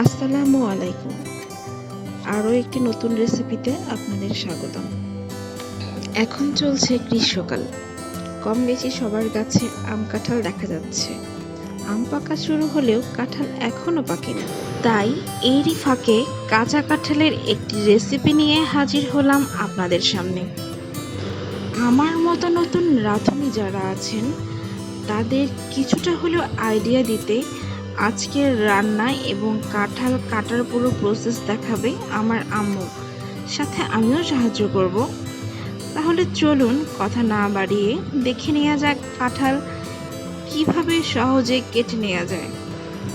আসসালামু আলাইকুম। আরও একটি নতুন রেসিপিতে আপনাদের স্বাগতম। এখন চলছে গ্রীষ্মকাল, কম বেশি সবার গাছে আম কাঁঠাল দেখা যাচ্ছে। আম পাকা শুরু হলেও কাঁঠাল এখনো পাকেনি, তাই এরই ফাঁকে কাঁচা কাঁঠালের একটি রেসিপি নিয়ে হাজির হলাম আপনাদের সামনে। আমার মতো নতুন রাঁধুনি যারা আছেন তাদের কিছুটা হলেও আইডিয়া দিতে আজকের রান্না এবং কাঁঠাল কাটার পুরো প্রসেস দেখাবে আমার আম্মু, সাথে আমিও সাহায্য করব। তাহলে চলুন কথা না বাড়িয়ে দেখে নেওয়া যাক কাঁঠাল কিভাবে সহজে কেটে নেওয়া যায়।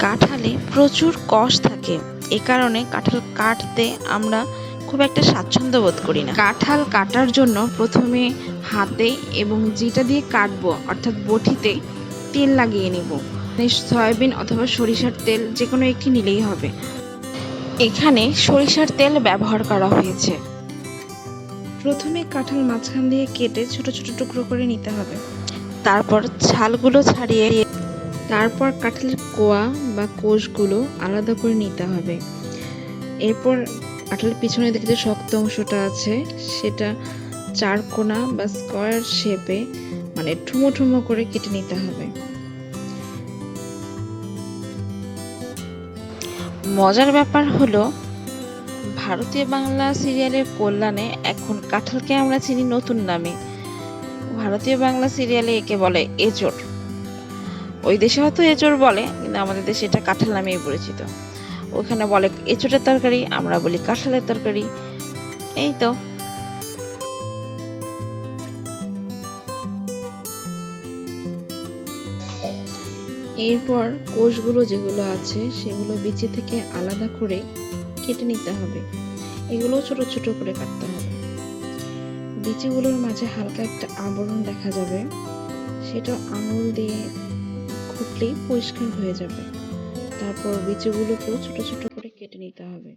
কাঁঠালে প্রচুর কষ থাকে, এ কারণে কাঁঠাল কাটতে আমরা খুব একটা স্বাচ্ছন্দ্য বোধ করি না। কাঁঠাল কাটার জন্য প্রথমে হাতে এবং যেটা দিয়ে কাটবো অর্থাৎ বটিতে তেল লাগিয়ে নিব। সয়াবিন অথবা সরিষার তেল যে কোনো একটি নিলেই হবে। এখানে সরিষার তেল ব্যবহার করা হয়েছে। প্রথমে কাঁঠাল মাঝখান দিয়ে কেটে ছোট ছোট টুকরো করে নিতে হবে। তারপর ছালগুলো ছাড়িয়ে তারপর কাঁঠালের কোয়া বা কোষগুলো আলাদা করে নিতে হবে। এরপর কাঁঠালের পিছনের দিকে যে শক্ত অংশটা আছে সেটা চারকোনা বা স্কোয়ার শেপে মানে ঠুমো ঠুমো করে কেটে নিতে হবে। মজার ব্যাপার হলো ভারতীয় বাংলা সিরিয়ালের কল্যাণে এখন কাঁঠালকে আমরা চিনি নতুন নামে। ভারতীয় বাংলা সিরিয়ালে একে বলে এঁচোড়। ওই দেশে হয়তো এঁচোড় বলে, কিন্তু আমাদের দেশে এটা কাঁঠাল নামেই পরিচিত। ওখানে বলে এঁচোড়ের তরকারি, আমরা বলি কাঁঠালের তরকারি। এই তো। এরপর কোষগুলো যেগুলো আছে সেগুলো বিচি থেকে আলাদা করে কেটে নিতে হবে। এগুলো ছোট ছোট করে কাটতে হবে। বিচিগুলোর মাঝে হালকা একটা আবরণ দেখা যাবে, সেটা আঙুল দিয়ে খুঁটলেই পরিষ্কার হয়ে যাবে। তারপর বিচিগুলোকেও ছোট ছোট করে কেটে নিতে হবে।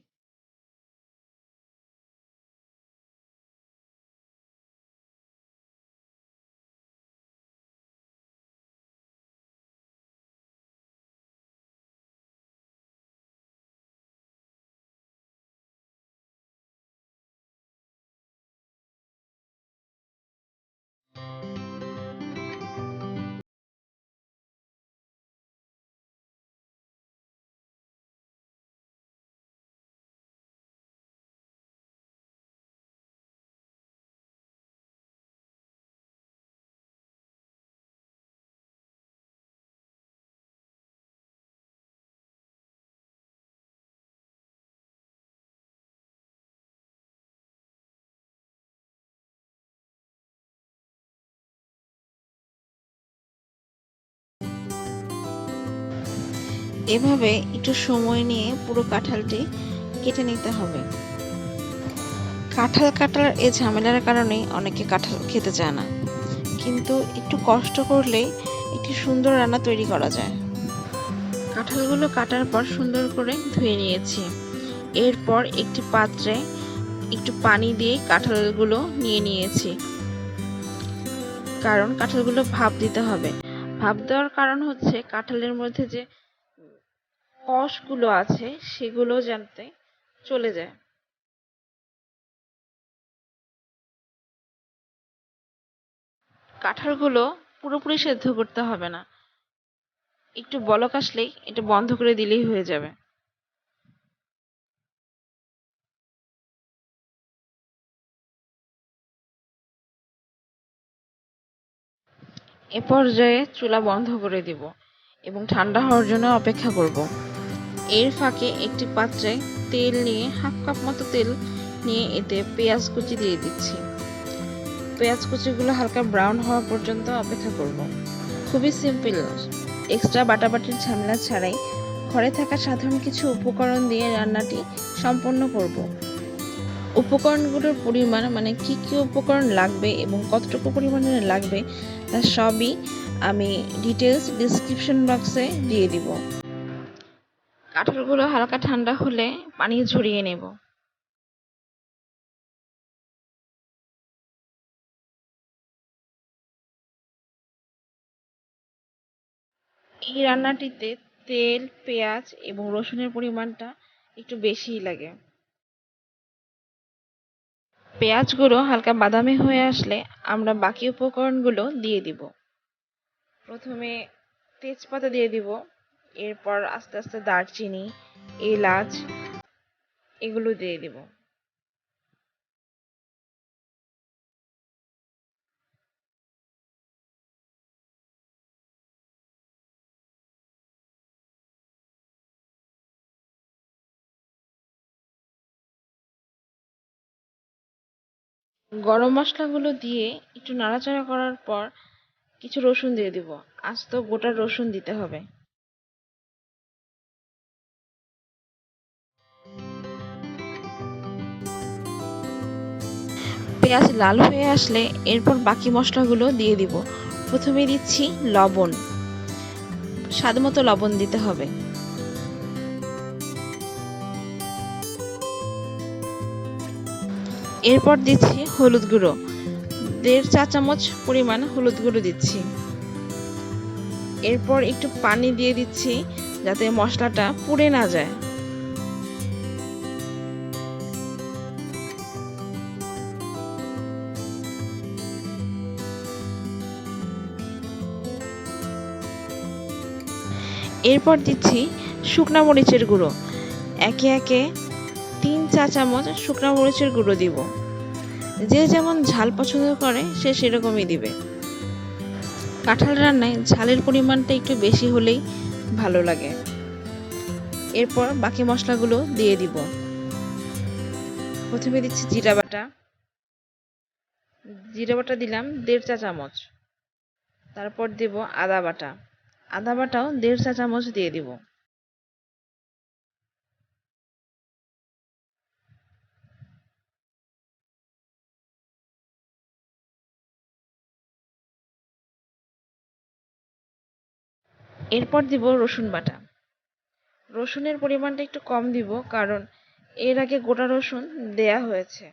এভাবে একটু সময় নিয়ে পুরো কাঁঠালটি কেটে নিতে হবে। কাঁঠাল কাটার এই ঝামেলার কারণেই অনেকে কাঁঠাল খেতে চায় না, কিন্তু একটু কষ্ট করলেই একটি সুন্দর রান্না তৈরি করা যায়। কাঁঠালগুলো কাটার পর সুন্দর করে ধুয়ে নিয়েছি। এরপর একটি পাত্রে একটু পানি দিয়ে কাঁঠালগুলো নিয়ে নিয়েছি, কারণ কাঁঠালগুলো ভাপ দিতে হবে। ভাপ দেওয়ার কারণ হচ্ছে কাঁঠালের মধ্যে যে কষগুলো আছে সেগুলো যাতে চলে যায়। কাঁঠালগুলো পুরোপুরি সেদ্ধ করতে হবে না, একটু বলক আসলেই এটা বন্ধ করে দিলেই হয়ে যাবে। এ পর্যায়ে চুলা বন্ধ করে দিব এবং ঠান্ডা হওয়ার জন্য অপেক্ষা করব। এর ফাঁকে একটি পাত্রে তেল নিয়ে হাফ কাপ মতো তেল নিয়ে এতে পেঁয়াজ কুচি দিয়ে দিচ্ছি। পেঁয়াজ কুচিগুলো হালকা ব্রাউন হওয়া পর্যন্ত অপেক্ষা করব। খুবই সিম্পল, এক্সট্রা বাটাবাটির ঝামেলা ছাড়াই ঘরে থাকা সাধারণ কিছু উপকরণ দিয়ে রান্নাটি সম্পন্ন করব। উপকরণগুলোর পরিমাণ মানে কি কি উপকরণ লাগবে এবং কতটুকু পরিমাণে লাগবে তা সবই আমি ডিটেলস ডিসক্রিপশন বক্সে দিয়ে দিব। কাঁঠালগুলো হালকা ঠান্ডা হলে পানি ঝরিয়ে নেব। এই রান্নাটিতে তেল, পেঁয়াজ এবং রসুনের পরিমাণটা একটু বেশিই লাগে। পেঁয়াজগুলো হালকা বাদামি হয়ে আসলে আমরা বাকি উপকরণগুলো দিয়ে দিব। প্রথমে তেজপাতা দিয়ে দিব, এরপর আস্তে আস্তে দারচিনি, এলাচ এগুলো দিয়ে দিব। গরম মশলাগুলো দিয়ে একটু নাড়াচাড়া করার পর কিছু রসুন দিয়ে দিব। আস্ত গোটা রসুন দিতে হবে। পেঁয়াজ লাল হয়ে আসলে এরপর বাকি মশলাগুলো দিয়ে দিব। প্রথমে দিচ্ছি লবণ, স্বাদমতো লবণ দিতে হবে। এরপর দিচ্ছি হলুদ গুঁড়ো, 1.5 চা চামচ পরিমাণ হলুদ গুঁড়ো দিচ্ছি। এরপর একটু পানি দিয়ে দিচ্ছি যাতে মশলাটা পুড়ে না যায়। এরপর দিচ্ছি শুকনা মরিচের গুঁড়ো, একে একে 3 চা চামচ শুকনা মরিচের গুঁড়ো দিব। যে যেমন ঝাল পছন্দ করে সে সেরকমই দিবে। কাঁঠাল রান্নায় ঝালের পরিমাণটা একটু বেশি হলেই ভালো লাগে। এরপর বাকি মশলাগুলো দিয়ে দিব। প্রথমে দিচ্ছি জিরা বাটা, দিলাম 1.5 চা চামচ। তারপর দেব আদা বাটা, আদা বাটাও 1.5 চা চামচ দিয়ে দিব। এরপর দিব রসুন বাটা। রসুনের পরিমাণটা একটু কম দিব কারণ এর আগে গোটা রসুন দেয়া হয়েছে।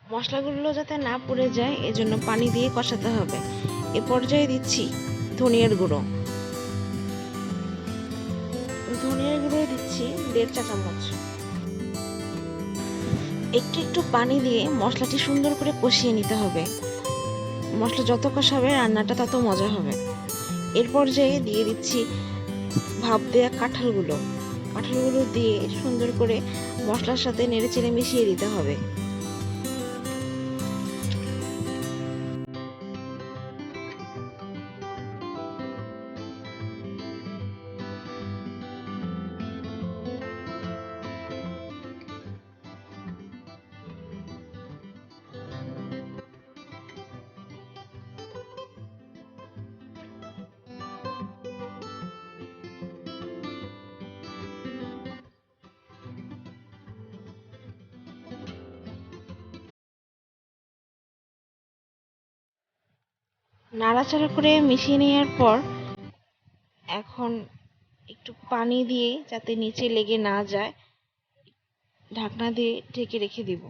মশলাগুলো যাতে না পুড়ে যায় এজন্য পানি দিয়ে কষাতে হবে। এ পর্যায়ে দিচ্ছি ধনিয়ার গুঁড়ো, দিচ্ছি 1.5 চা চামচ। একটু একটু পানি দিয়ে মশলাটি সুন্দর করে কষিয়ে নিতে হবে। মশলা যত কষাবে রান্নাটা তত মজা হবে। এর পর্যায়ে দিয়ে দিচ্ছি ভাপ দেয়া কাঁঠালগুলো দিয়ে সুন্দর করে মশলার সাথে নেড়েচেড়ে মিশিয়ে দিতে হবে। নাড়াচাড়া করে মিশিয়ে নেওয়ার পর এখন একটু পানি দিয়ে যাতে নিচে লেগে না যায় ঢাকনা দিয়ে ঢেকে রেখে দিব।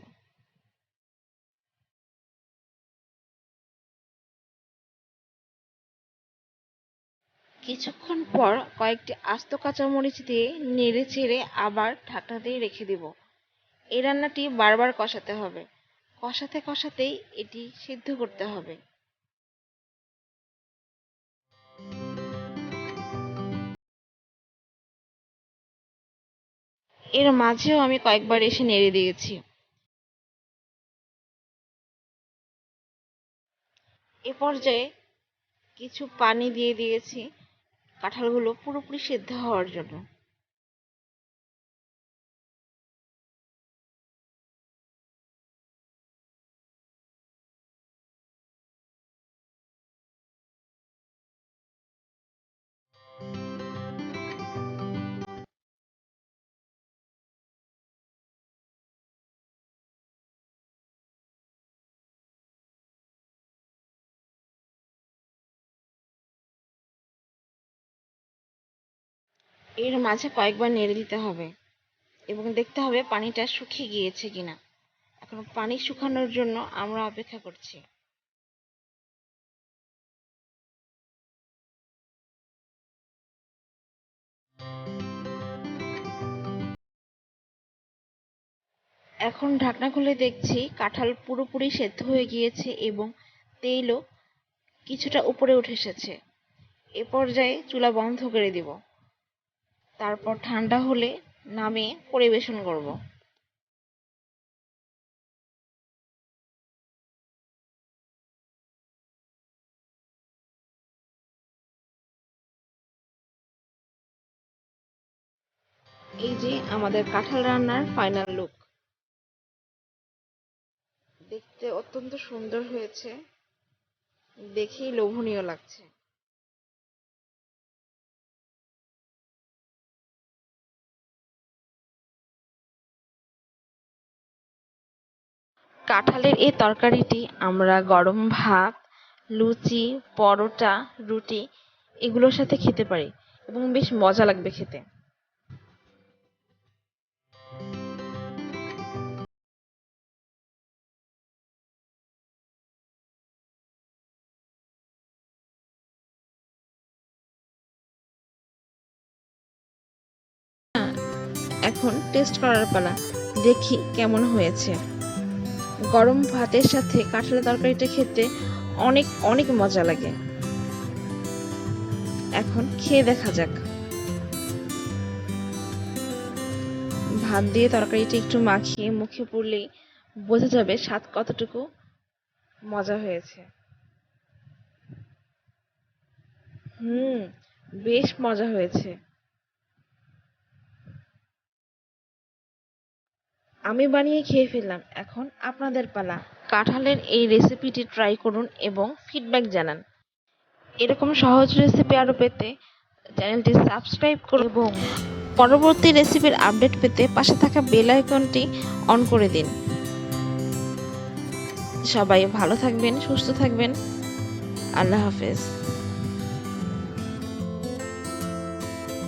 কিছুক্ষণ পর কয়েকটি আস্ত কাঁচামরিচ দিয়ে নেড়ে চেড়ে আবার ঢাকনা দিয়ে রেখে দিব। এই রান্নাটি বারবার কষাতে হবে, কষাতে কষাতেই এটি সিদ্ধ করতে হবে। এর মাঝেও আমি কয়েকবার এসে নেড়ে দিয়েছি। এ পর্যায়ে কিছু পানি দিয়ে দিয়েছি কাঁঠালগুলো পুরোপুরি সিদ্ধ হওয়ার জন্য। এর মাঝে কয়েকবার নেড়ে দিতে হবে এবং দেখতে হবে পানিটা শুকিয়ে গিয়েছে কিনা। এখন পানি শুকানোর জন্য আমরা অপেক্ষা করছি। এখন ঢাকনা খুলে দেখছি কাঁঠাল পুরোপুরি সেদ্ধ হয়ে গিয়েছে এবং তেলও কিছুটা উপরে উঠে এসেছে। এ পর্যায়ে চুলা বন্ধ করে দিব। তারপর ঠান্ডা হলে নামিয়ে পরিবেশন করব। এই যে আমাদের কাঁঠাল রান্নার ফাইনাল লুক। দেখতে অত্যন্ত সুন্দর হয়েছে, দেখেই লোভনীয় লাগছে। কাঁঠালের এই তরকারিটি আমরা গরম ভাত, লুচি, পরোটা, রুটি এগুলোর সাথে খেতে পারি এবং বেশ মজা লাগবে খেতে। এখন টেস্ট করার পালা, দেখি কেমন হয়েছে। গরম ভাতের সাথে কাঁঠালের তরকারিটা খেতে অনেক অনেক মজা লাগে। এখন খেয়ে দেখা যাক। ভাত দিয়ে তরকারিটা একটু মাখিয়ে মুখে পড়লেই বোঝা যাবে স্বাদ কতটুকু মজা হয়েছে। হুম, বেশ মজা হয়েছে। আমি বানিয়ে খেয়ে ফেললাম, এখন আপনাদের পালা। কাঁঠালের এই রেসিপিটি ট্রাই করুন এবং ফিডব্যাক জানান। এরকম সহজ রেসিপি আরও পেতে চ্যানেলটি সাবস্ক্রাইব করুন এবং পরবর্তী রেসিপির আপডেট পেতে পাশে থাকা বেল আইকনটি অন করে দিন। সবাই ভালো থাকবেন, সুস্থ থাকবেন। আল্লাহ হাফেজ।